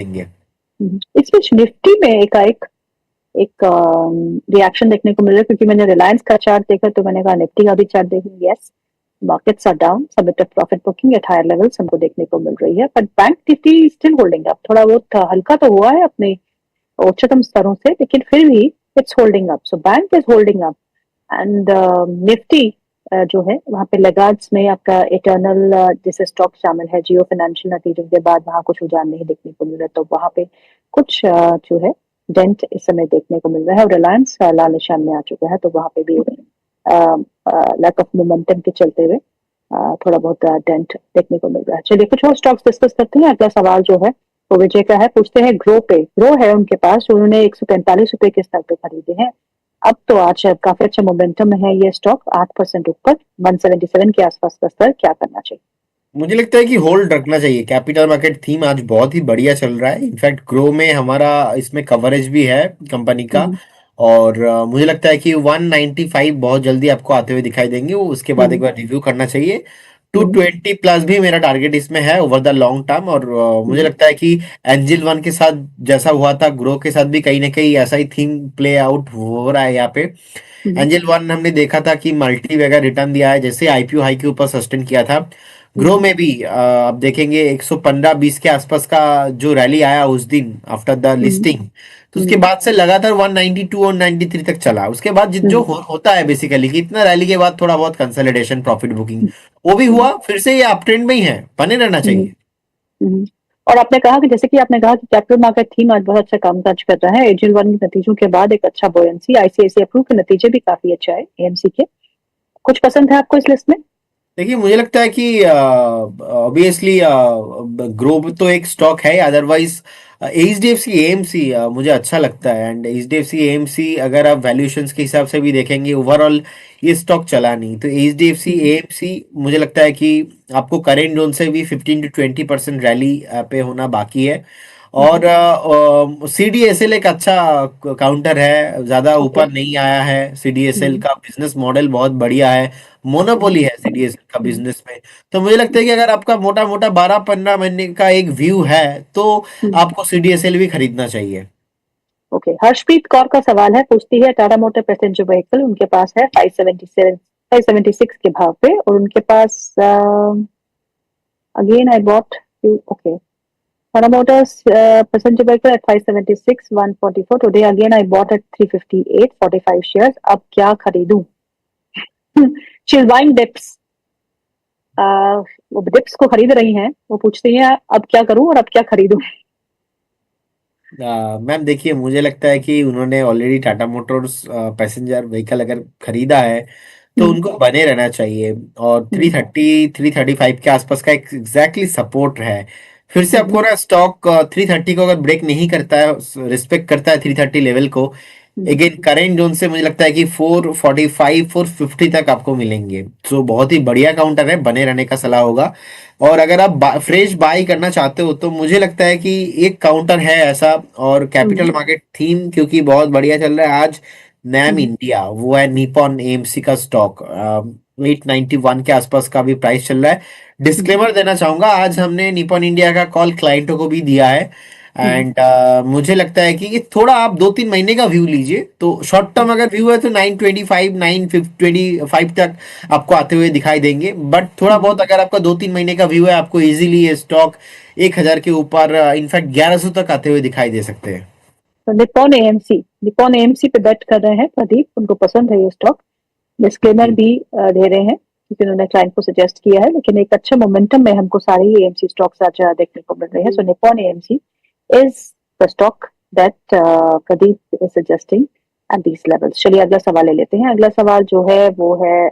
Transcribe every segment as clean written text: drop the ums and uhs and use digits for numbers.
देंगे। इस बीच निफ्टी में एक एक रिएक्शन देखने को मिल रहा है, क्योंकि मैंने रिलायंस का चार्ट देखा तो मैंने कहा निफ्टी का भी चार्ट देखूंगी। Yes, markets are down, submitted profit booking at higher levels हमको देखने को मिल रही है, but bank Nifty still holding up. थोड़ा बहुत हल्का तो हुआ है अपने उच्चतम स्तरों से, लेकिन फिर भी it's holding up. So bank is holding up and Nifty जो है वहां पे लगार्ड्स में आपका इटर्नल जैसे स्टॉक शामिल है, जियो फाइनेंशियल नतीजों के बाद वहां कुछ रुझान नहीं देखने को मिल रहा, तो वहां पे कुछ जो है डेंट इस समय देखने को मिल रहा है। और रिलायंस लाल निशान में आ चुका है, तो वहां पे भी लैक ऑफ मोमेंटम के चलते हुए थोड़ा बहुत डेंट देखने को मिल रहा है। चलिए कुछ और स्टॉक्स डिस्कस करते हैं। अगला सवाल जो है वो विजय का है, पूछते हैं ग्रो पे। ग्रो है उनके पास, उन्होंने 145 रुपए के स्तर पे खरीदे हैं। अब तो आज काफी अच्छा मोमेंटम में है ये स्टॉक, 8% ऊपर, 177 के आसपास का स्तर। क्या करना चाहिए? मुझे लगता है कि होल्ड रखना चाहिए। कैपिटल मार्केट थीम आज बहुत ही बढ़िया चल रहा है। इनफैक्ट ग्रो में हमारा इसमें कवरेज भी है कंपनी का। हम्म, और मुझे लगता है कि 195 बहुत जल्दी आपको आते हुए दिखाई देंगे। वो उसके बाद एक हम्म, बार रिव्यू करना चाहिए। टू हम्म, ट्वेंटी प्लस भी मेरा टारगेट इसमें है ओवर द लॉन्ग टर्म। और मुझे हम्म, लगता है कि एंजल वन के साथ जैसा हुआ था, ग्रो के साथ भी कहीं ना कहीं ऐसा ही थीम प्ले आउट हो रहा है यहाँ पे। हम्म, एंजल वन हमने देखा था कि मल्टी वगैरह रिटर्न दिया है, जैसे आईपीओ हाई के ऊपर सस्टेन किया था। ग्रो हम्म, में भी आप देखेंगे 115-20 के आसपास का जो रैली आया उस दिन आफ्टर द हम्म, लिस्टिंग, तो उसके हम्म, बाद से लगातार 192 और 93 तक चला। उसके बाद जो हम्म, होता है बेसिकली कि इतना रैली के बाद थोड़ा बहुत कंसोलिडेशन, प्रॉफिट बुकिंग, वो भी हम्म, हुआ। फिर से ये अप ट्रेंड में ही है, बने रहना हम्म, चाहिए। हम्म। और आपने कहा कि जैसे कि आपने कहा कि कैपिटल मार्केट थीम आज बहुत अच्छा काम काज कर रहा है, एंजल वन के नतीजों के बाद एक अच्छा बोयंसी, आईसीआईसीआई प्रू के नतीजे भी काफी अच्छा है एएमसी के। कुछ पसंद है आपको इस लिस्ट में? देखिए, मुझे लगता है कि ऑब्वियसली ग्रो तो एक स्टॉक है। अदरवाइज एचडीएफसी एएमसी मुझे अच्छा लगता है। एंड एचडीएफसी एएमसी अगर आप वैल्यूएशंस के हिसाब से भी देखेंगे, ओवरऑल ये स्टॉक चला नहीं। तो एचडीएफसी हम्म, एएमसी मुझे लगता है कि आपको करेंट जोन से भी 15 to 20% रैली पे होना बाकी है। और हम्म, सीडीएसएल एक अच्छा काउंटर है, ज्यादा ओके। ऊपर नहीं आया है। सीडीएसएल हम्म, का बिजनेस मॉडल बहुत बढ़िया है, हम्म, मोनोपोली है सीडीएसएल का हम्म, बिजनेस में। तो मुझे लगता है कि अगर आपका मोटा मोटा 12-15 महीने का एक व्यू है, तो हम्म, आपको सीडीएसएल भी खरीदना चाहिए। ओके। हर्षप्रीत कौर का सवाल है, पूछती है टाटा मोटर पैसेंजर व्हीकल उनके पास है 577 576 के भाव पे, और उनके पास again I bought, okay, Tata Motors passenger vehicle at 576 144 today, again I bought at 358 45 shares. अब क्या खरीदूं? She is buying dips. वो डिप्स को खरीद रही हैं, वो पूछती हैं अब क्या करूं और अब क्या खरीदूं? मैम देखिए, मुझे लगता है कि उन्होंने already Tata Motors passenger vehicle अगर खरीदा है, तो हम्म, उनको बने रहना चाहिए। और हम्म, 335 के आसपास का एक एग्जैक्टली सपोर्ट है। फिर से हम्म, आपको ना स्टॉक 330 को अगर ब्रेक नहीं करता है, रिस्पेक्ट करता है 330 लेवल को, हम्म, अगेन करेंट जोन से मुझे लगता है कि 445 450 तक आपको मिलेंगे। तो बहुत ही बढ़िया काउंटर है, बने रहने का सलाह होगा। और अगर आप फ्रेश बाई करना चाहते हो, तो मुझे लगता है कि एक काउंटर है ऐसा। और हम्म, कैपिटल मार्केट थीम क्योंकि बहुत बढ़िया चल रहा है आज, नैम हम्म, इंडिया, वो है निपॉन एएमसी का स्टॉक। 891 के आसपास का भी प्राइस चल रहा है। हम्म, डिस्क्लेमर देना चाहूंगा, आज हमने निपॉन इंडिया का कॉल क्लाइंटों को भी दिया है। हम्म, एंड मुझे लगता है कि ये थोड़ा आप 2-3 महीने का व्यू लीजिए। तो शॉर्ट टर्म अगर व्यू है तो 925 925 तक आपको आते हुए दिखाई देंगे। बट थोड़ा हम्म। बहुत अगर आपका 2-3 महीने का व्यू है, आपको इजीली ये स्टॉक 1000 के ऊपर, इनफैक्ट 1100 तक आते हुए दिखाई दे सकते हैं। तो निप्पॉन एएमसी पे बेट कर रहे हैं प्रदीप, उनको पसंद है ये स्टॉक। डिस्क्लेमर जी। भी दे रहे हैं क्योंकि उन्होंने क्लाइंट को सजेस्ट किया है, लेकिन एक अच्छा मोमेंटम में हमको सारे ही एएमसी स्टॉक्स आज देखने को मिल रहे हैं। So Nippon AMC is the stock that Pradeep is suggesting at these levels. चलिए अगला सवाल ले लेते हैं। अगला सवाल जो है वो है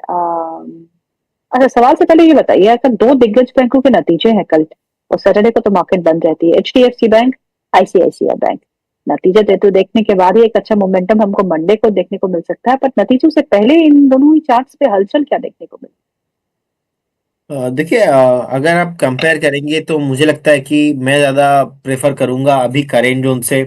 अच्छा, सवाल से पहले ये बताइए, अगर दो दिग्गज बैंकों के नतीजे हैं कल और सैटरडे को तो मार्केट बंद रहती है, एचडीएफसी बैंक, आईसीआईसीआई बैंक, नतीजे देते देखने के बाद ही एक अच्छा मोमेंटम हमको मंडे को देखने को मिल सकता है, पर नतीजों से पहले इन दोनों ही चार्ट्स पे हलचल क्या देखने को मिली? देखिए, अगर आप कंपेयर करेंगे तो मुझे लगता है कि मैं ज़्यादा प्रेफर करूंगा अभी करेंट जोन से।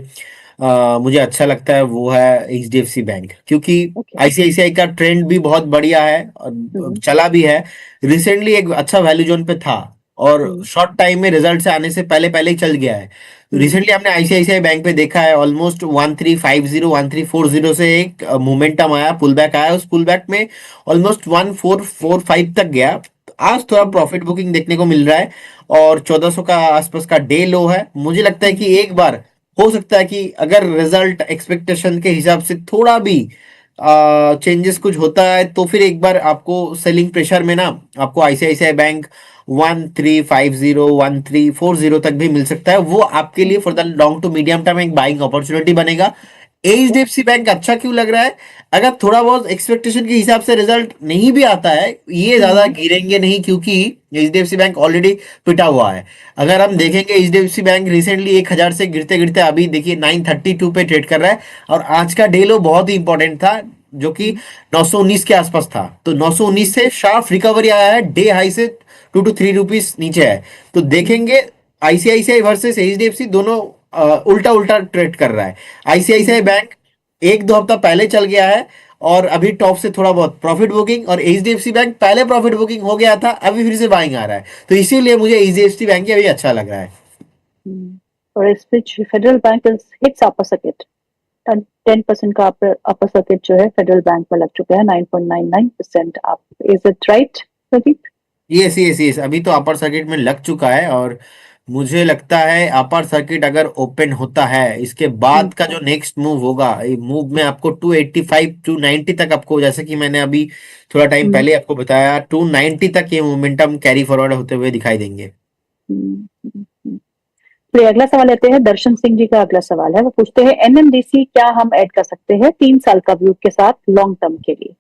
मुझे अच्छा लगता है वो है एचडीएफसी बैंक, क्योंकि ओके। आईसीआईसीआई का ट्रेंड भी बहुत बढ़िया है और हम्म, चला भी है। रिसेंटली एक अच्छा वैल्यू जोन पे था, और हम्म, शॉर्ट टाइम में रिजल्ट से आने से पहले पहले ही चल गया है। रिसेंटली हमने आईसीआईसीआई बैंक पे देखा है ऑलमोस्ट 1350 1340 से एक मोमेंटम आया, पुल बैक आया, उस पुल बैक में ऑलमोस्ट 1445 तक गया। आज थोड़ा प्रॉफिट बुकिंग देखने को मिल रहा है और 1400 का आसपास का डे लो है। मुझे लगता है कि एक बार हो सकता है कि अगर रिजल्ट एक्सपेक्टेशन के हिसाब से थोड़ा भी चेंजेस कुछ होता है तो फिर एक बार आपको सेलिंग प्रेशर में ना आपको आईसीआईसीआई बैंक 1350 1340 तक भी मिल सकता है। वो आपके लिए for the long to medium term एक बाइंग अपॉर्चुनिटी बनेगा। एचडीएफसी बैंक अच्छा क्यों लग रहा है? अगर थोड़ा बहुत एक्सपेक्टेशन के हिसाब से रिजल्ट नहीं भी आता है, ये ज्यादा गिरेंगे नहीं क्योंकि एचडीएफसी बैंक ऑलरेडी पिटा हुआ है। अगर हम देखेंगे एचडीएफसी बैंक रिसेंटली 1000 से गिरते गिरते अभी देखिए 932 पे ट्रेड कर रहा है और आज का डे लो बहुत ही इंपॉर्टेंट था जो कि 919 के आसपास था। तो 919 से शार्प रिकवरी आया है, डे हाई से 2 to 3 रुपीज नीचे है। तो देखेंगे आईसीआईसीआई वर्सेस एचडीएफसी दोनों उल्टा उल्टा ट्रेड कर रहा है। आईसीआईसीआई बैंक एक दो हफ्ता पहले चल गया है और अभी टॉप से थोड़ा बहुत प्रॉफिट बुकिंग, और एचडीएफसी बैंक पहले प्रॉफिट बुकिंग हो गया था, अभी फिर से बाइंग आ रहा है। तो इसीलिए मुझे एचडीएफसी बैंक ही अभी अच्छा लग रहा है। और इस बीच Federal Bank hits upper circuit 10% का अपर सर्किट जो है फेडरल बैंक में लग चुका है 9.99% up. Is it right Pradeep? Yes yes yes, अभी तो अपर सर्किट में लग चुका है और मुझे लगता है अपर सर्किट अगर ओपन होता है इसके बाद का जो नेक्स्ट मूव होगा, ये मूव में आपको 285 290 तक, आपको जैसे कि मैंने अभी थोड़ा टाइम पहले आपको बताया 290 तक ये मोमेंटम कैरी फॉरवर्ड होते हुए दिखाई देंगे। तो अगला सवाल लेते हैं, दर्शन सिंह जी का अगला सवाल है। वो पूछते हैं एनएमडीसी क्या हम ऐड कर सकते हैं 3 साल का व्यू के साथ लॉन्ग टर्म के लिए?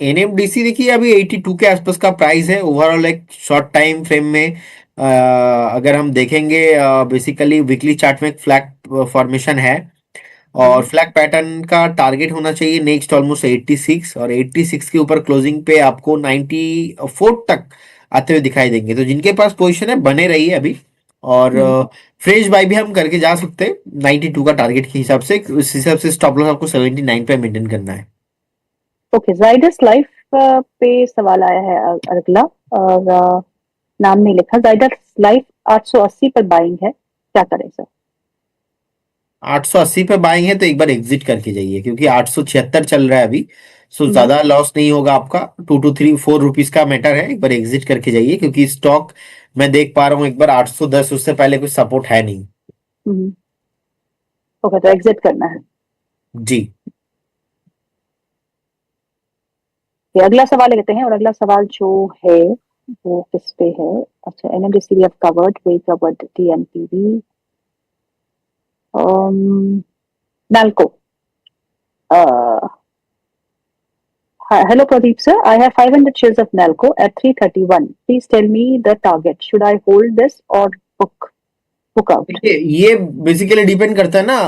एनएमडीसी देखिए अभी 82 के आसपास का प्राइस है ओवरऑल एक शॉर्ट टाइम फ्रेम में। अगर हम देखेंगे बेसिकली वीकली चार्ट में एक फ्लैग फॉर्मेशन है और फ्लैग पैटर्न का टारगेट होना चाहिए नेक्स्ट ऑलमोस्ट 86, और 86 के ऊपर क्लोजिंग पे आपको 94 तक आते हुए दिखाई देंगे। तो जिनके पास पोजीशन है बने रहिए अभी, और फ्रेश बाय भी हम करके जा सकते हैं 92 का टारगेट के हिसाब से। उस हिसाब से स्टॉप लॉस आपको 79 पे मेंटेन करना है। ओके, जाइडस लाइफ पे सवाल आया है अगला, और नाम नहीं लिखा। जाइडस लाइफ 880 पर बाइंग है, क्या करें सर? 880 पे बाइंग है तो एक बार एग्जिट करके जाइए क्योंकि 876 चल रहा है अभी। सो ज्यादा लॉस नहीं होगा आपका, 2 to 3 4 रुपीज का मैटर है। एक बार एग्जिट करके जाइए क्योंकि स्टॉक मैं देख पा रहा हूँ एक बार 810, उससे पहले कुछ सपोर्ट है नहीं। ओके, तो एग्जिट करना है। जी। ये अगला सवाल लेते हैं, और अगला सवाल जो है वो किस पे है? अच्छा, NMDC we have covered, we covered TNPV. NALCO. Hello Pradeep sir, I have 500 shares of Nalco at 331. Please tell me the target. Should I hold this or book out? ये बेसिकली डिपेंड करता है ना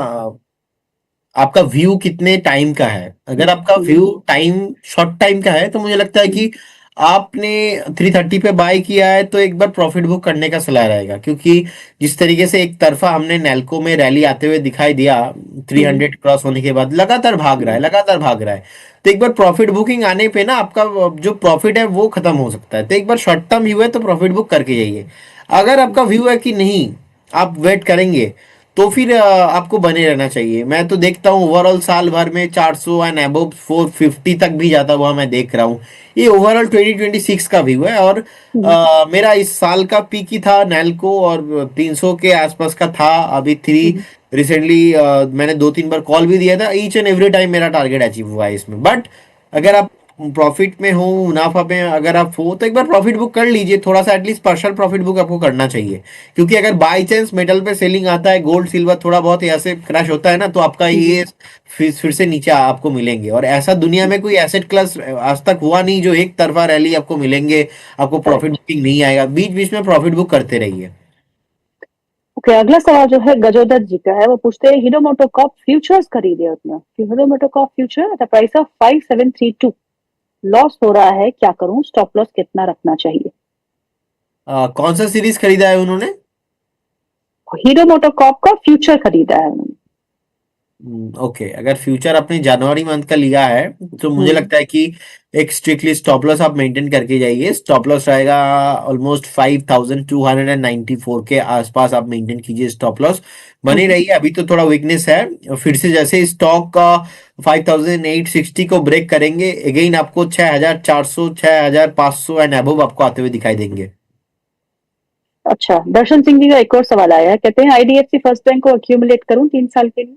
आपका व्यू कितने time का है। अगर आपका व्यू टाइम शॉर्ट टाइम का है तो मुझे लगता है कि आपने 330 पे बाय किया है तो एक बार प्रॉफिट बुक करने का सलाह रहेगा, क्योंकि जिस तरीके से एक तरफा हमने नैल्को में रैली आते हुए दिखाई दिया 300 क्रॉस होने के बाद लगातार भाग रहा है, लगातार भाग रहा है। तो एक बार प्रॉफिट बुकिंग आने पे ना आपका जो प्रॉफिट है वो खत्म हो सकता है। तो एक बार शॉर्ट टर्म व्यू है तो प्रॉफिट बुक करके जाइए। अगर आपका व्यू है कि नहीं आप वेट करेंगे तो फिर आपको बने रहना चाहिए। मैं तो देखता हूँ ओवरऑल साल भर में 400 एंड अबव 450 तक भी जाता हुआ मैं देख रहा हूँ। ये ओवरऑल 2026 का व्यू है और मेरा इस साल का पीक ही था नैल्को और 300 के आसपास का था। अभी रिसेंटली मैंने 2 3 बार कॉल भी दिया था, ईच एंड एवरी टाइम मेरा टारगेट अचीव हुआ है इसमें। बट अगर आप प्रॉफिट में हो, मुनाफा में अगर आप हो तो एक बार प्रॉफिट बुक कर लीजिए, थोड़ा सा एटलीस्ट पार्शियल प्रॉफिट बुक आपको करना चाहिए। क्योंकि अगर बाई चांस मेटल पे सेलिंग आता है, गोल्ड सिल्वर थोड़ा बहुत ऐसे क्रैश होता है ना, तो आपका ये फिर से नीचे आपको मिलेंगे। और ऐसा दुनिया में कोई एसेट क्लास आज तक हुआ नहीं जो एक तरफा रैली आपको मिलेंगे, आपको प्रॉफिट बुकिंग नहीं आएगा। बीच बीच में प्रॉफिट बुक करते रहिए। ओके, अगला सवाल जो है गजोदर जी का है। वो पूछते हैं हीरो मोटोकॉर्प फ्यूचर्स खरीदे उसने, Hero MotoCorp future at price of 5732, loss हो रहा है, क्या करूं? स्टॉप लॉस कितना रखना चाहिए? कौन सा सीरीज खरीदा है उन्होंने? हीरो मोटोकॉर्प का फ्यूचर खरीदा है उन्होंने। ओके, अगर फ्यूचर आपने जनवरी मंथ का लिया है तो मुझे हम्म। लगता है कि एक स्ट्रिक्टली स्टॉप लॉस आप मेंटेन करके जाइए। स्टॉप लॉस रहेगा ऑलमोस्ट 5294 के आसपास, आप मेंटेन कीजिए स्टॉप लॉस। बने हम्म। रहिए, अभी तो थोड़ा वीकनेस है, फिर से जैसे स्टॉक का 5860 को ब्रेक करेंगे अगेन आपको 6400 6500 एंड अबव आपको आते हुए दिखाई देंगे। अच्छा, दर्शन सिंह जी का एक और सवाल आया है, कहते हैं आईडीएफसी फर्स्ट बैंक को अक्यूमुलेट करूं 3 साल के लिए।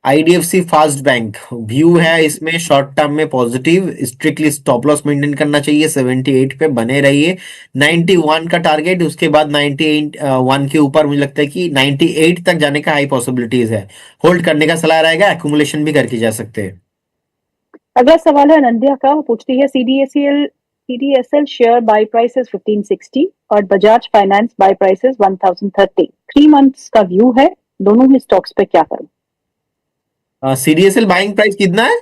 आईडीएफसी फास्ट बैंक व्यू है इसमें शॉर्ट टर्म में positive, strictly stop loss maintain करना चाहिए, 78 पे बने रहिए। 91 का टारगेट, उसके बाद 98 वन के ऊपर मुझे लगता है कि 98 तक जाने का हाई पॉसिबिलिटीज है। होल्ड करने का सलाह रहेगा, एक्यूमुलेशन भी करके जा सकते हैं। अगला सवाल है अनंध्या का, वो पूछती है CDSL share buy price is 1560 और Bajaj finance buy price is 1030। 3 months का व्यू है, दोनों ही स्टॉक्स पे क्या करूं। सीडीएसएल बाइंग प्राइस कितना है?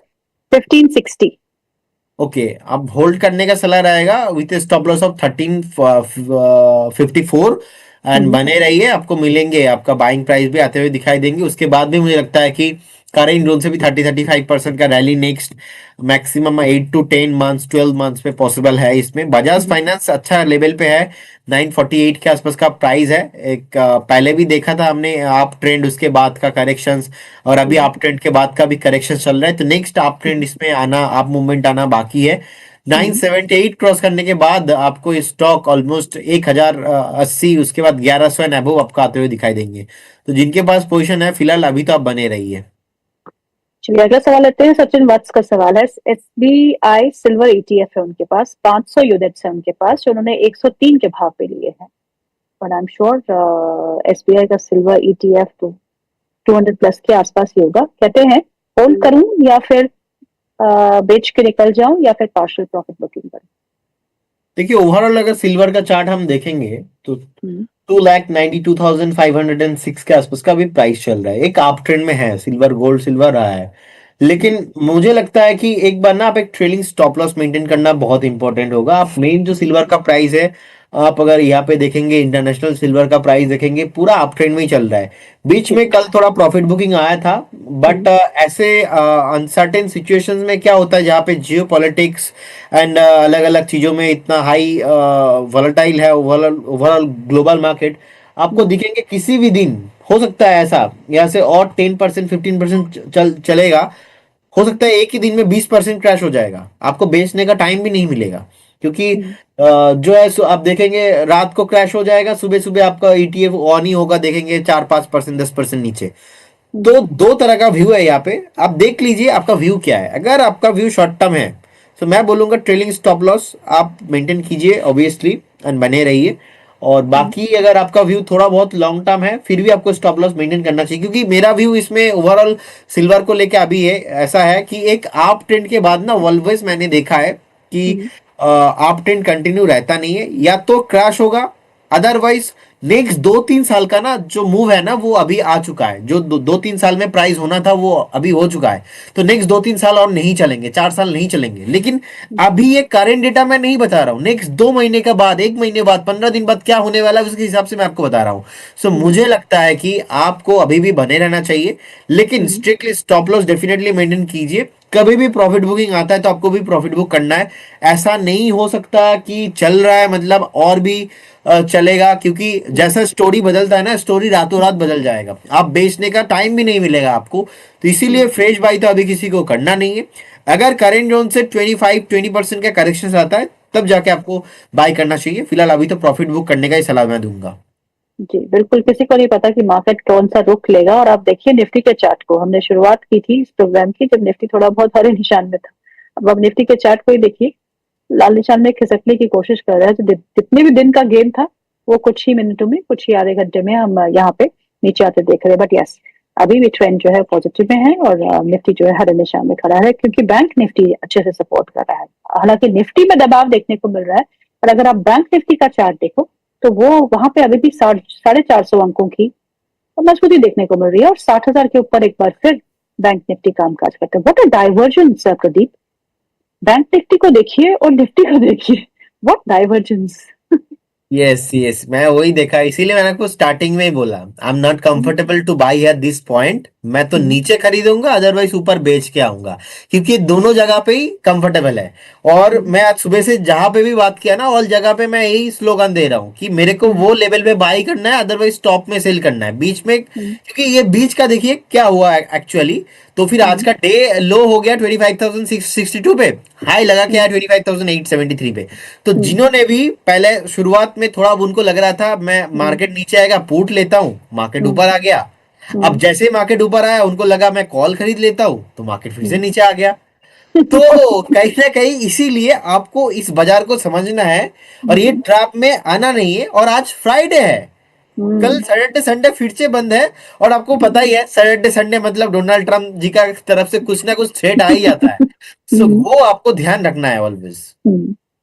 1560। ओके, अब होल्ड करने का सलाह रहेगा with stop loss of 1354 and hmm. बने रहिए, आपको मिलेंगे, आपका बाइंग प्राइस भी आते हुए दिखाई देंगे। उसके बाद भी मुझे लगता है कि करेंट जोन से भी 30-35% का rally next maximum 8 to 10 months 12 months पे पॉसिबल है। इसमें बजाज हम्म। फाइनेंस अच्छा लेवल पे है, 948 के आसपास का प्राइस है। एक पहले भी देखा था हमने आप ट्रेंड, उसके बाद का करेक्शंस, और अभी हम्म। आप ट्रेंड के बाद का भी करेक्शन चल रहा है, तो नेक्स्ट आप ट्रेंड इसमें आना, आप मूवमेंट आना बाकी है। हम्म। 978 क्रॉस करने के बाद आपको स्टॉक ऑलमोस्ट 1080, उसके बाद 1100 एंड अबव आपको आते हुए दिखाई देंगे। तो जिनके पास पोजीशन है फिलहाल अभी तो आप बने रहिए। चलिए अगला सवाल लेते हैं, सचिन वत्स का सवाल है। एसबीआई सिल्वर ईटीएफ है उनके पास, 500 यूनिट्स है उनके पास, जो उन्होंने 103 के भाव पे लिए हैं। और आई एम श्योर एसबीआई का सिल्वर ईटीएफ तो 200 प्लस के आसपास ही होगा। कहते हैं होल्ड करूं या फिर बेच के निकल जाऊं या फिर पार्शियल प्रॉफिट बुकिंग करूं। देखिए, ओवरऑल अगर सिल्वर का चार्ट हम देखेंगे तो हम्म। 2,92,506 के आसपास का भी प्राइस चल रहा है, एक आप ट्रेंड में है सिल्वर, गोल्ड सिल्वर रहा है। हम्म। लेकिन मुझे लगता है कि एक बार ना आप एक ट्रेलिंग स्टॉप लॉस मेंटेन करना बहुत इंपॉर्टेंट होगा। आप मेन जो सिल्वर का प्राइस है, आप अगर यहाँ पे देखेंगे इंटरनेशनल सिल्वर का प्राइस देखेंगे, पूरा अप ट्रेंड में ही चल रहा है। बीच जी। में कल थोड़ा प्रॉफिट बुकिंग आया था, बट हम्म। ऐसे अनसर्टेन सिचुएशंस में क्या होता है जहाँ पे जियो पॉलिटिक्स एंड अलग अलग चीजों में इतना हाई वॉलेटाइल है ओवरऑल ओवरऑल ग्लोबल मार्केट, आपको हम्म। दिखेंगे किसी भी दिन हो सकता है ऐसा यहाँ से और 10% 15% चलेगा। हो सकता है एक ही दिन में 20% क्रैश हो जाएगा, आपको बेचने का टाइम भी नहीं मिलेगा। क्योंकि हम्म। जो है आप देखेंगे रात को क्रैश हो जाएगा, सुबह सुबह आपका ईटीएफ ऑन ही होगा, देखेंगे 4-5% 10% नीचे। हम्म। तो दो तरह का व्यू है यहाँ पे, आप देख लीजिए आपका व्यू क्या है। अगर आपका व्यू शॉर्ट टर्म है तो मैं बोलूंगा ट्रेलिंग स्टॉप लॉस आप मेंटेन कीजिए ऑब्वियसली एंड बने रहिए। और हम्म। बाकी अगर आपका व्यू थोड़ा बहुत लॉन्ग टर्म है फिर भी आपको स्टॉप लॉस मेंटेन करना चाहिए, क्योंकि मेरा व्यू इसमें ओवरऑल सिल्वर को लेके अभी है ऐसा है कि एक आप ट्रेंड के बाद ना ऑलवेज मैंने देखा है कि हम्म। आप ट्रेंड कंटिन्यू रहता नहीं है, या तो क्रैश होगा, अदरवाइज नेक्स्ट 2-3 साल का ना जो मूव है ना वो अभी आ चुका है, जो 2-3 साल में प्राइस होना था वो अभी हो चुका है। तो नेक्स्ट 2-3 साल और नहीं चलेंगे, 4 साल नहीं चलेंगे। लेकिन अभी ये करेंट डेटा मैं नहीं बता रहा हूँ, नेक्स्ट 2 महीने के बाद, 1 महीने बाद, 15 दिन बाद क्या होने वाला है उसके हिसाब से मैं आपको बता रहा हूँ। सो हम्म। मुझे लगता है कि आपको अभी भी बने रहना चाहिए, लेकिन hmm. Strictly stop loss definitely maintain कीजिए। कभी भी प्रॉफिट बुकिंग आता है तो आपको भी प्रॉफिट बुक करना है। ऐसा नहीं हो सकता कि चल रहा है मतलब और भी चलेगा, क्योंकि जैसा स्टोरी बदलता है ना, स्टोरी रातों रात बदल जाएगा, आप बेचने का टाइम भी नहीं मिलेगा आपको। तो इसीलिए हम्म। फ्रेश बाई तो अभी किसी को करना नहीं है। अगर करेंट जोन से 25-20% का करेक्शन आता है तब जाके आपको बाय करना चाहिए। फिलहाल अभी तो प्रॉफिट बुक करने का ही सलाह मैं दूंगा। जी बिल्कुल, किसी को नहीं पता कि मार्केट कौन सा रुख लेगा। और आप देखिए निफ्टी के चार्ट को, हमने शुरुआत की थी इस प्रोग्राम की जब निफ्टी थोड़ा बहुत हरे निशान में था। अब आप निफ्टी के चार्ट को ही देखिए, लाल निशान में खिसकने की कोशिश कर रहा है। तो जितने भी दिन का गेम था वो कुछ ही मिनटों में, कुछ ही आधे घंटे में हम यहाँ पे नीचे आते देख रहे हैं। बट यस, अभी भी ट्रेंड जो है पॉजिटिव में है और निफ्टी जो है हरे निशान में खड़ा है, क्योंकि बैंक निफ्टी अच्छे से सपोर्ट कर रहा है। हालांकि निफ्टी में दबाव देखने को मिल रहा है, पर अगर आप बैंक निफ्टी का चार्ट देखो तो वो वहां पे अभी भी 450 अंकों की मजबूती देखने को मिल रही है, और 60,000 के ऊपर एक बार फिर बैंक निफ्टी कामकाज करते हैं। What a divergence Pradeep, bank Nifty को देखिए और निफ्टी को देखिए, व्हाट डाइवर्जेंस। यस यस, मैं वही देखा, इसीलिए मैंने आपको स्टार्टिंग में ही बोला, I am not comfortable two by at this point. मैं तो नीचे खरीदूंगा, अदरवाइज ऊपर बेच के आऊंगा, क्योंकि ये दोनों जगह पे ही कंफर्टेबल है। और मैं आज सुबह से जहां पे भी बात किया ना, ऑल जगह पे मैं यही स्लोगन दे रहा हूँ कि मेरे को वो लेवल पे बाई करना है, अदरवाइज टॉप में सेल करना है, बीच में, क्योंकि ये बीच का देखिए क्या हुआ एक्चुअली। तो फिर आज का डे लो हो गया 25,662 पे, हाई लगा क्या 25,873 पे। तो जिन्होंने भी पहले शुरुआत में थोड़ा, अब उनको लग रहा था मैं मार्केट नीचे आएगा पुट लेता हूं, मार्केट ऊपर आ गया। अब जैसे ही मार्केट ऊपर आया, उनको लगा मैं कॉल खरीद लेता हूं, तो मार्केट फिर से नीचे आ गया। तो कहीं ना कहीं इसीलिए आपको इस बाजार को समझना है, और ये ट्रैप में आना नहीं है। और आज फ्राइडे है, कल सैटरडे संडे फिर से बंद है। और आपको पता ही है, सैटरडे संडे मतलब डोनाल्ड ट्रम्प जी का तरफ से कुछ ना कुछ थ्रेट आ ही जाता है। सो वो आपको ध्यान रखना है ऑलवेज।